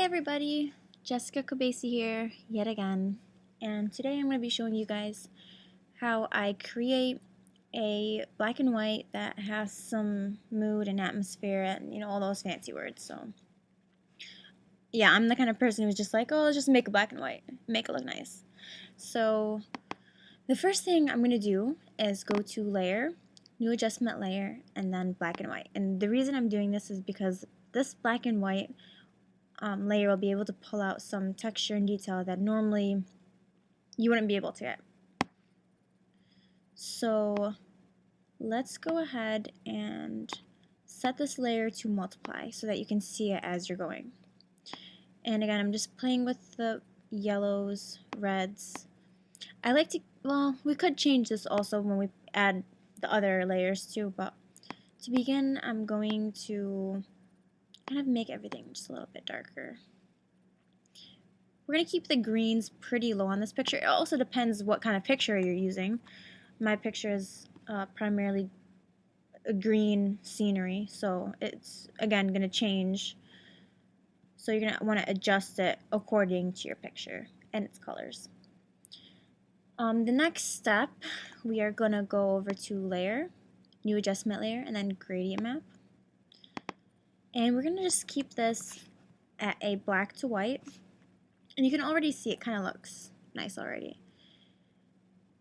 everybody, Jessica Kobasi here yet again, and today I'm going to be showing you guys how I create a black and white that has some mood and atmosphere and all those fancy words. So yeah, I'm the kind of person who's just like, oh, let's just make a black and white, make it look nice. So the first thing I'm going to do is go to layer, new adjustment layer, and then black and white. And the reason I'm doing this is because this black and white layer will be able to pull out some texture and detail that normally you wouldn't be able to get. So let's go ahead and set this layer to multiply so that you can see it as you're going. And again, I'm just playing with the yellows, reds. I like to, well, we could change this also when we add the other layers too, but to begin, I'm going to kind of make everything just a little bit darker. We're going to keep the greens pretty low on this picture. It also depends what kind of picture you're using. My picture is primarily a green scenery, so it's, again, going to change. So you're going to want to adjust it according to your picture and its colors. The next step, we are going to go over to layer, new adjustment layer, and then gradient map. And we're going to just keep this at a black to white. And you can already see it kind of looks nice already.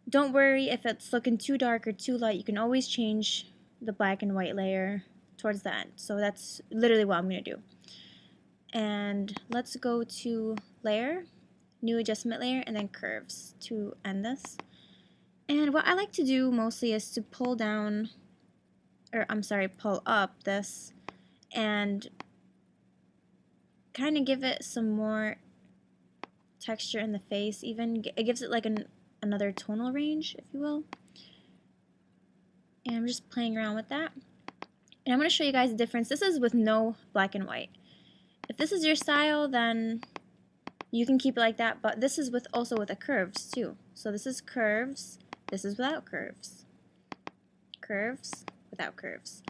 Don't worry if it's looking too dark or too light. You can always change the black and white layer towards the end. So that's literally what I'm going to do. And let's go to layer, new adjustment layer, and then curves to end this. And what I like to do mostly is to pull down, or I'm sorry, pull up this and kind of give it some more texture in the face. Even it gives it like another tonal range, if you will. And I'm just playing around with that. And I'm going to show you guys the difference. This is with no black and white. If this is your style, then you can keep it like that, but this is also with the curves too. So this is curves, this is without curves. Curves, without curves.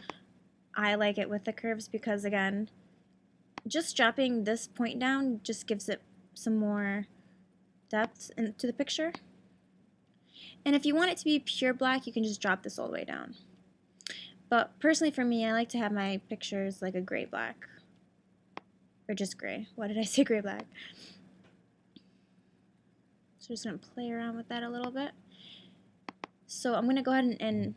I like it with the curves because, again, just dropping this point down just gives it some more depth into the picture. And if you want it to be pure black, you can just drop this all the way down. But personally for me, I like to have my pictures like a gray black. Or just gray. Why did I say gray black? So just going to play around with that a little bit. So I'm going to go ahead and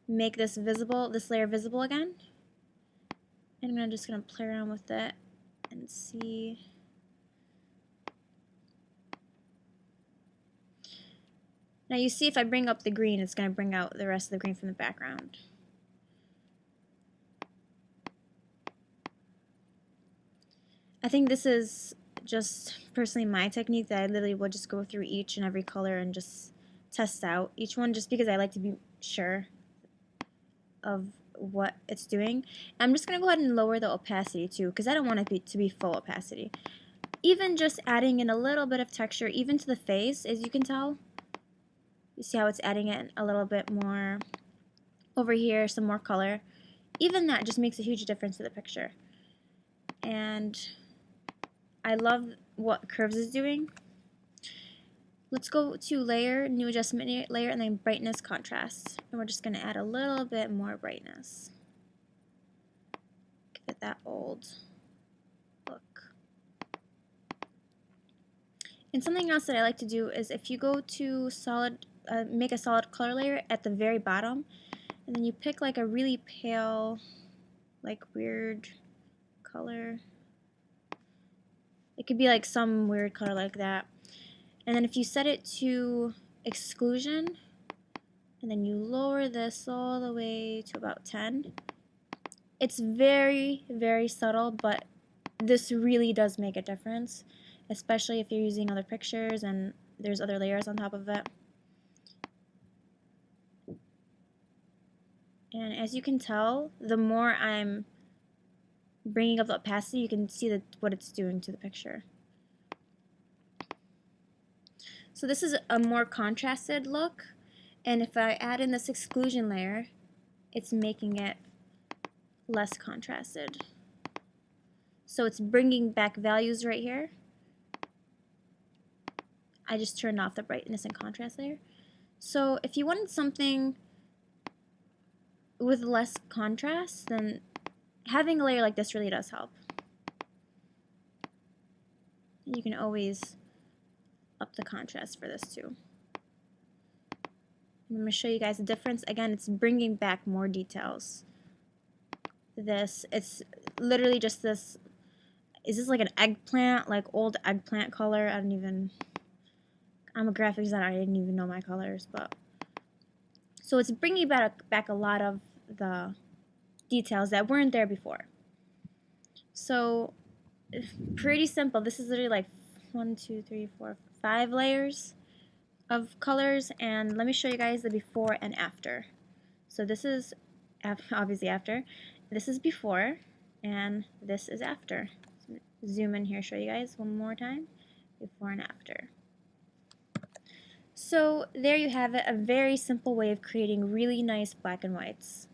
make this visible, this layer visible again. And I'm just going to play around with it and see. Now you see if I bring up the green, it's going to bring out the rest of the green from the background. I think this is just personally my technique that I literally will just go through each and every color and just test out each one just because I like to be sure of what it's doing. I'm just going to go ahead and lower the opacity too because I don't want it to be full opacity. Even just adding in a little bit of texture even to the face, as you can tell. You see how it's adding in a little bit more over here, some more color. Even that just makes a huge difference to the picture. And I love what curves is doing. Let's go to layer, new adjustment layer, and then brightness contrast. And we're just going to add a little bit more brightness. Give it that old look. And something else that I like to do is if you go to solid, make a solid color layer at the very bottom, and then you pick like a really pale, like weird color. It could be like some weird color like that. And then if you set it to exclusion, and then you lower this all the way to about 10, it's very, very subtle, but this really does make a difference, especially if you're using other pictures and there's other layers on top of it. And as you can tell, the more I'm bringing up the opacity, you can see what it's doing to the picture. So this is a more contrasted look, and if I add in this exclusion layer, it's making it less contrasted. So it's bringing back values right here. I just turned off the brightness and contrast layer. So if you wanted something with less contrast, then having a layer like this really does help. You can always up the contrast for this too. I'm going to show you guys the difference. Again, it's bringing back more details. It's literally just this. Is this like an eggplant, like old eggplant color? I'm a graphic designer, I didn't even know my colors, but. So it's bringing back a lot of the details that weren't there before. So pretty simple. This is literally like 1, 2, 3, 4, 5 layers of colors, and let me show you guys the before and after. So this is obviously after. This is before, and this is after. Zoom in here, show you guys one more time, before and after. So there you have it, a very simple way of creating really nice black and whites.